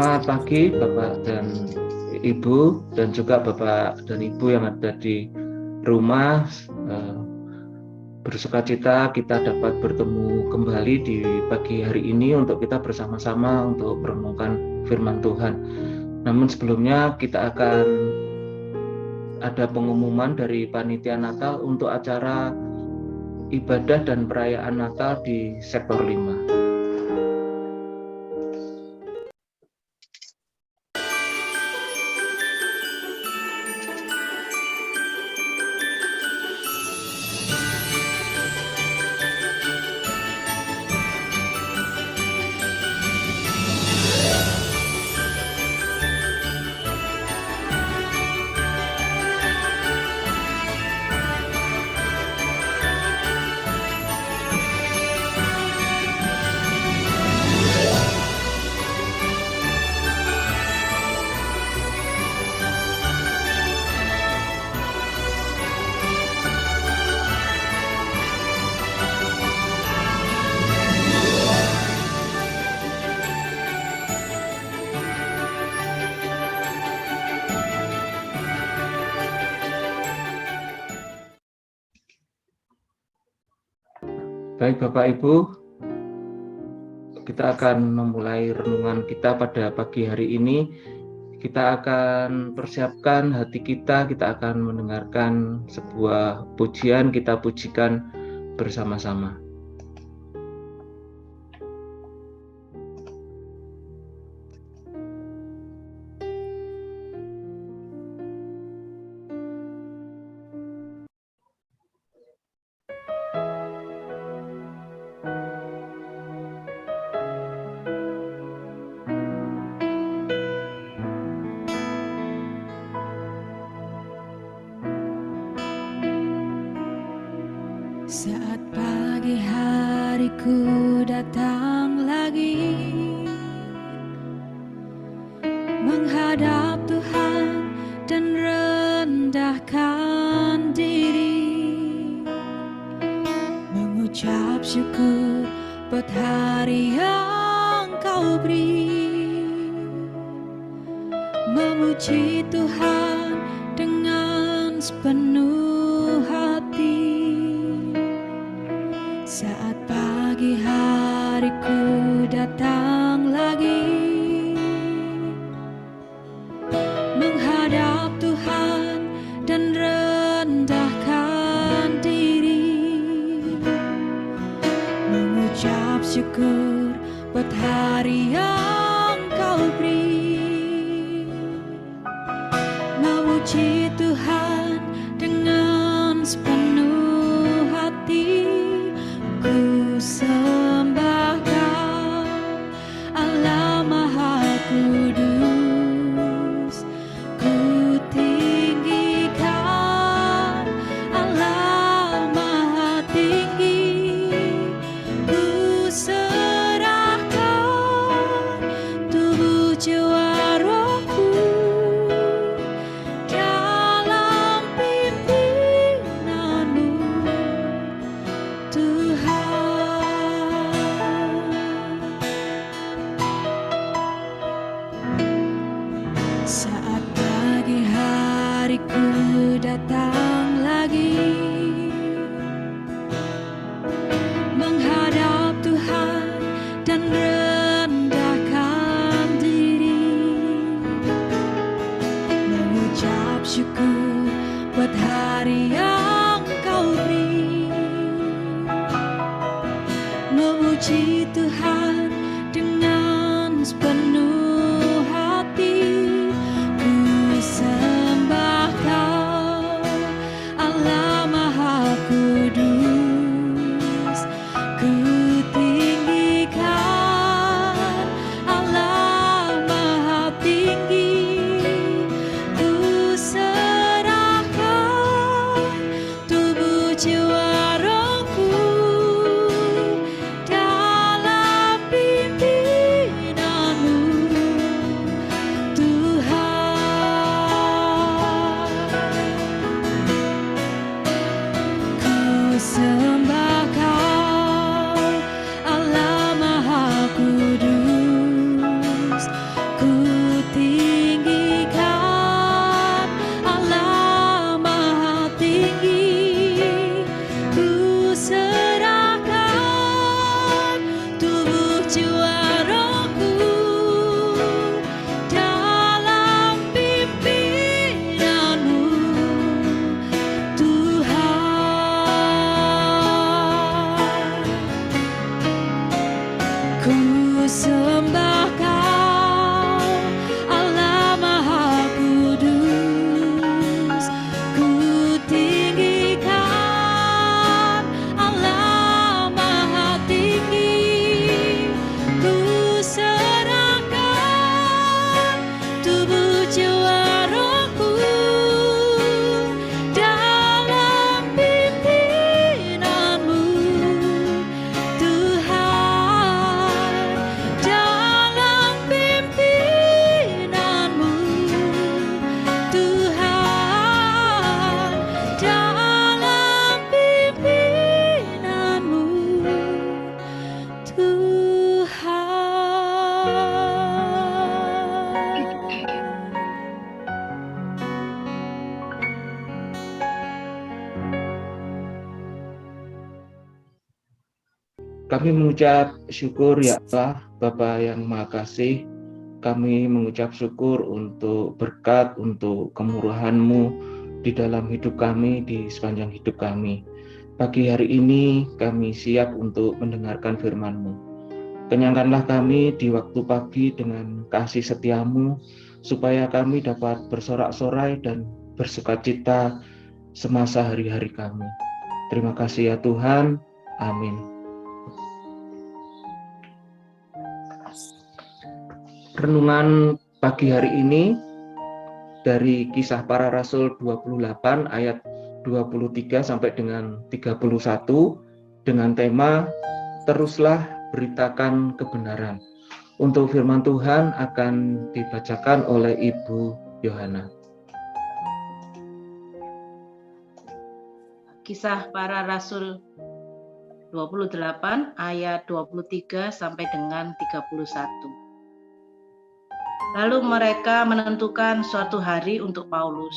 Selamat pagi Bapak dan Ibu, dan juga Bapak dan Ibu yang ada di rumah. Bersukacita kita dapat bertemu kembali di pagi hari ini untuk kita bersama-sama untuk merenungkan firman Tuhan. Namun sebelumnya kita akan ada pengumuman dari Panitia Natal untuk acara ibadah dan perayaan Natal di sektor 5. Baik Bapak Ibu, kita akan memulai renungan kita pada pagi hari ini. Kita akan persiapkan hati kita akan mendengarkan sebuah pujian, kita pujikan bersama-sama. Saat pagi hariku datang lagi menghadap Tuhan dan rendahkan diri, mengucap syukur buat hari yang Kau beri, memuji Tuhan dengan sepenuh hati. Saat pagi hariku datang lagi menghadap Tuhan dan rendahkan diri, mengucap syukur buat hari yang Kau beri, memuji Tuhan dengan sepenuh hati. Ku sembah Kau, Allah Maha Kudus. Ku tinggikan Allah Maha Tinggi. Ku serahkan tubuh jiwa rohku dalam pimpinanmu, Tuhan. Saat pagi hariku datang lagi menghadap Tuhan dan rendahkan diri, mengucap syukur buat hari yang Kau beri, memuji Tuhan dengan sepenuh hati. Ku sembah Kau, Allah Maha Kudus. Ku tinggikan Allah Maha Tinggi. Ku serahkan Kami mengucap syukur ya Allah, Bapa yang Maha Kasih. Kami mengucap syukur untuk berkat, untuk kemurahan-Mu di dalam hidup kami, di sepanjang hidup kami. Pagi hari ini kami siap untuk mendengarkan firman-Mu. Kenyangkanlah kami di waktu pagi dengan kasih setia-Mu, supaya kami dapat bersorak-sorai dan bersukacita semasa hari-hari kami. Terima kasih ya Tuhan. Amin. Renungan pagi hari ini dari Kisah Para Rasul 28 ayat 23 sampai dengan 31 dengan tema Teruslah beritakan kebenaran. Untuk firman Tuhan akan dibacakan oleh Ibu Yohana. Kisah Para Rasul 28 ayat 23 sampai dengan 31. Lalu mereka menentukan suatu hari untuk Paulus.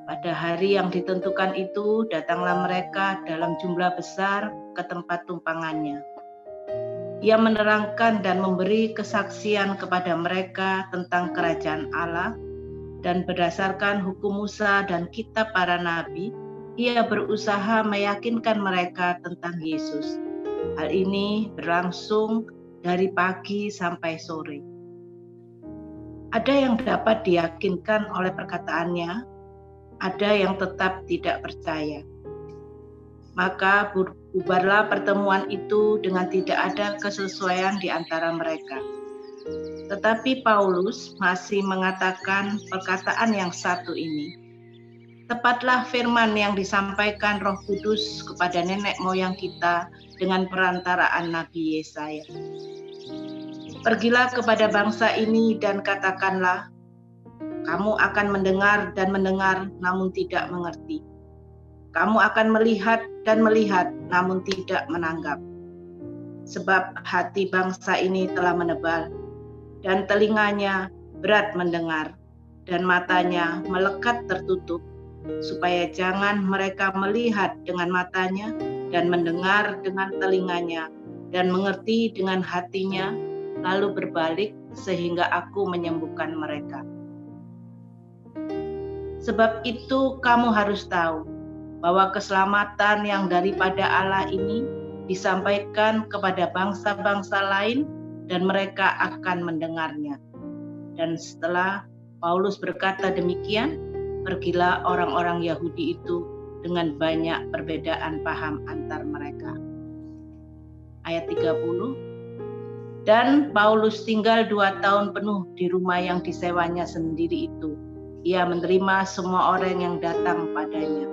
Pada hari yang ditentukan itu, datanglah mereka dalam jumlah besar ke tempat tumpangannya. Ia menerangkan dan memberi kesaksian kepada mereka tentang kerajaan Allah, dan berdasarkan hukum Musa dan kitab para nabi, ia berusaha meyakinkan mereka tentang Yesus. Hal ini berlangsung dari pagi sampai sore. Ada yang dapat diyakinkan oleh perkataannya, ada yang tetap tidak percaya. Maka bubarlah pertemuan itu dengan tidak ada kesesuaian di antara mereka. Tetapi Paulus masih mengatakan perkataan yang satu ini. Tepatlah firman yang disampaikan Roh Kudus kepada nenek moyang kita dengan perantaraan Nabi Yesaya. Pergilah kepada bangsa ini dan katakanlah, kamu akan mendengar dan mendengar namun tidak mengerti. Kamu akan melihat dan melihat namun tidak menanggap. Sebab hati bangsa ini telah menebal, dan telinganya berat mendengar, dan matanya melekat tertutup, supaya jangan mereka melihat dengan matanya, dan mendengar dengan telinganya, dan mengerti dengan hatinya, lalu berbalik sehingga aku menyembuhkan mereka. Sebab itu kamu harus tahu bahwa keselamatan yang daripada Allah ini disampaikan kepada bangsa-bangsa lain dan mereka akan mendengarnya. Dan setelah Paulus berkata demikian, pergilah orang-orang Yahudi itu dengan banyak perbedaan paham antar mereka. Ayat 30. Dan Paulus tinggal 2 tahun penuh di rumah yang disewanya sendiri itu. Ia menerima semua orang yang datang padanya.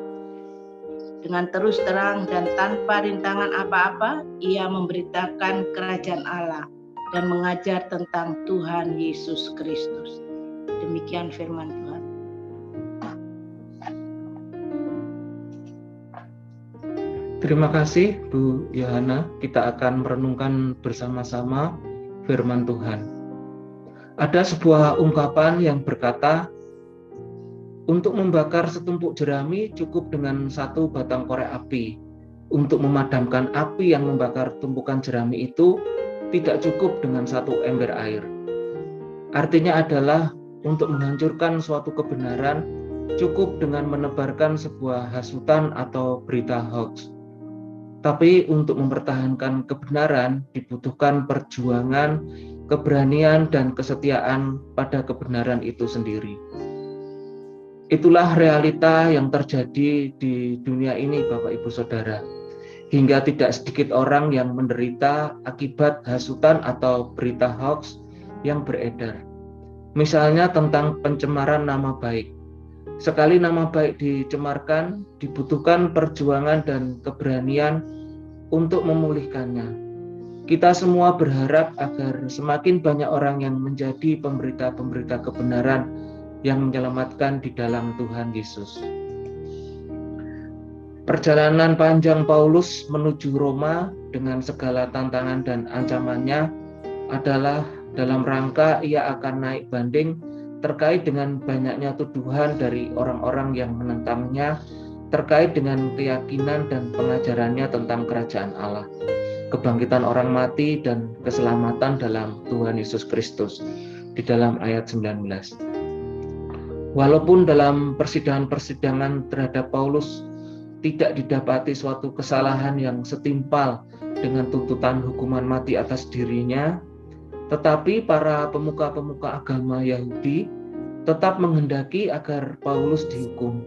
Dengan terus terang dan tanpa rintangan apa-apa, ia memberitakan kerajaan Allah dan mengajar tentang Tuhan Yesus Kristus. Demikian firman Tuhan. Terima kasih Bu Yohana. Kita akan merenungkan bersama-sama firman Tuhan. Ada sebuah ungkapan yang berkata, untuk membakar setumpuk jerami cukup dengan 1 batang korek api. Untuk memadamkan api yang membakar tumpukan jerami itu tidak cukup dengan 1 ember air. Artinya adalah untuk menghancurkan suatu kebenaran cukup dengan menebarkan sebuah hasutan atau berita hoax. Tapi untuk mempertahankan kebenaran dibutuhkan perjuangan, keberanian, dan kesetiaan pada kebenaran itu sendiri. Itulah realita yang terjadi di dunia ini, Bapak Ibu Saudara. Hingga tidak sedikit orang yang menderita akibat hasutan atau berita hoax yang beredar. Misalnya tentang pencemaran nama baik. Sekali nama baik dicemarkan, dibutuhkan perjuangan dan keberanian untuk memulihkannya. Kita semua berharap agar semakin banyak orang yang menjadi pemberita-pemberita kebenaran yang menyelamatkan di dalam Tuhan Yesus. Perjalanan panjang Paulus menuju Roma dengan segala tantangan dan ancamannya adalah dalam rangka ia akan naik banding terkait dengan banyaknya tuduhan dari orang-orang yang menentangnya terkait dengan keyakinan dan pengajarannya tentang kerajaan Allah. kebangkitan orang mati dan keselamatan dalam Tuhan Yesus Kristus di dalam ayat 19. Walaupun dalam persidangan-persidangan terhadap Paulus tidak didapati suatu kesalahan yang setimpal dengan tuntutan hukuman mati atas dirinya, tetapi para pemuka-pemuka agama Yahudi tetap menghendaki agar Paulus dihukum.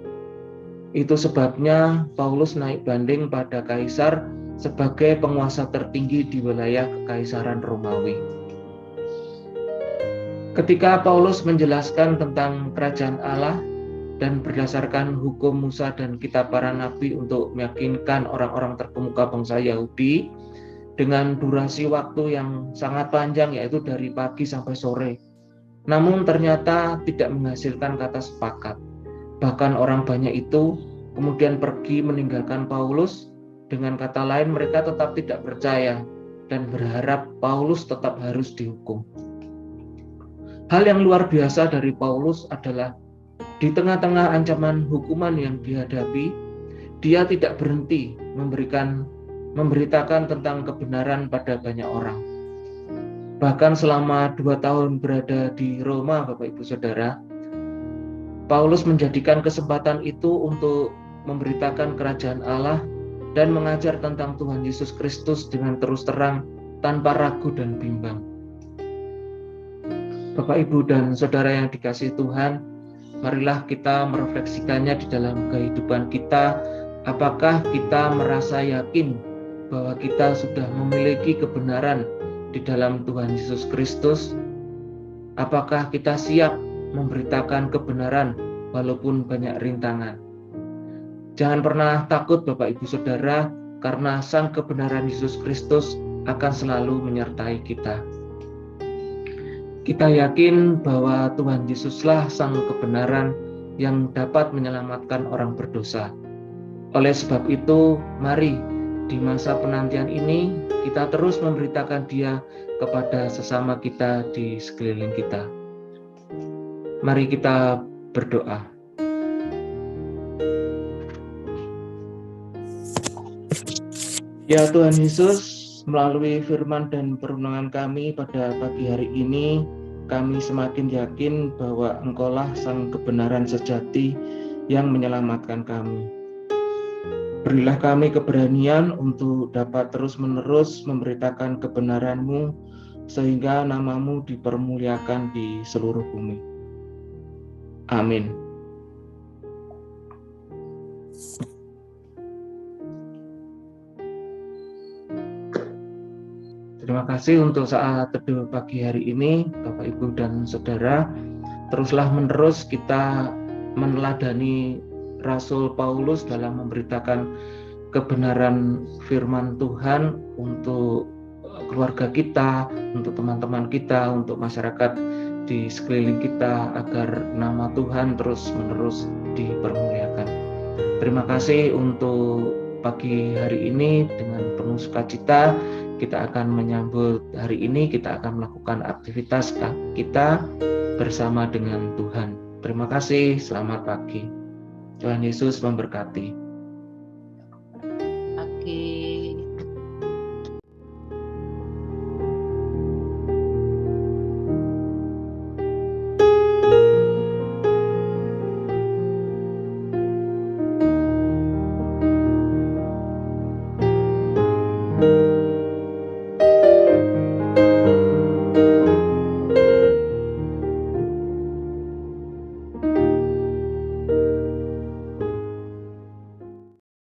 Itu sebabnya Paulus naik banding pada kaisar sebagai penguasa tertinggi di wilayah Kekaisaran Romawi. Ketika Paulus menjelaskan tentang kerajaan Allah dan berdasarkan hukum Musa dan kitab para nabi untuk meyakinkan orang-orang terkemuka bangsa Yahudi dengan durasi waktu yang sangat panjang, yaitu dari pagi sampai sore, namun ternyata tidak menghasilkan kata sepakat. Bahkan orang banyak itu kemudian pergi meninggalkan Paulus. Dengan kata lain, mereka tetap tidak percaya dan berharap Paulus tetap harus dihukum. Hal yang luar biasa dari Paulus adalah di tengah-tengah ancaman hukuman yang dihadapi, dia tidak berhenti memberitakan tentang kebenaran pada banyak orang. Bahkan selama 2 tahun berada di Roma, Bapak Ibu Saudara, Paulus menjadikan kesempatan itu untuk memberitakan kerajaan Allah dan mengajar tentang Tuhan Yesus Kristus dengan terus terang tanpa ragu dan bimbang. Bapak, Ibu, dan Saudara yang dikasihi Tuhan, marilah kita merefleksikannya di dalam kehidupan kita. Apakah kita merasa yakin bahwa kita sudah memiliki kebenaran di dalam Tuhan Yesus Kristus? Apakah kita siap memberitakan kebenaran walaupun banyak rintangan? Jangan pernah takut Bapak Ibu Saudara, karena sang kebenaran Yesus Kristus akan selalu menyertai kita. Kita yakin bahwa Tuhan Yesuslah sang kebenaran yang dapat menyelamatkan orang berdosa. Oleh sebab itu, mari di masa penantian ini kita terus memberitakan Dia kepada sesama kita di sekeliling kita. Mari kita berdoa. Ya Tuhan Yesus, melalui firman dan perundungan kami pada pagi hari ini, kami semakin yakin bahwa Engkaulah sang kebenaran sejati yang menyelamatkan kami. Berilah kami keberanian untuk dapat terus-menerus memberitakan kebenaran-Mu, sehingga nama-Mu dipermuliakan di seluruh bumi. Amin. Terima kasih untuk saat teduh pagi hari ini, Bapak, Ibu, dan Saudara. Teruslah menerus kita meneladani Rasul Paulus dalam memberitakan kebenaran firman Tuhan untuk keluarga kita, untuk teman-teman kita, untuk masyarakat di sekeliling kita, agar nama Tuhan terus-menerus dipermuliakan. Terima kasih untuk pagi hari ini. Dengan penuh sukacita kita akan menyambut hari ini, kita akan melakukan aktivitas kita bersama dengan Tuhan. Terima kasih, selamat pagi. Tuhan Yesus memberkati. Pagi.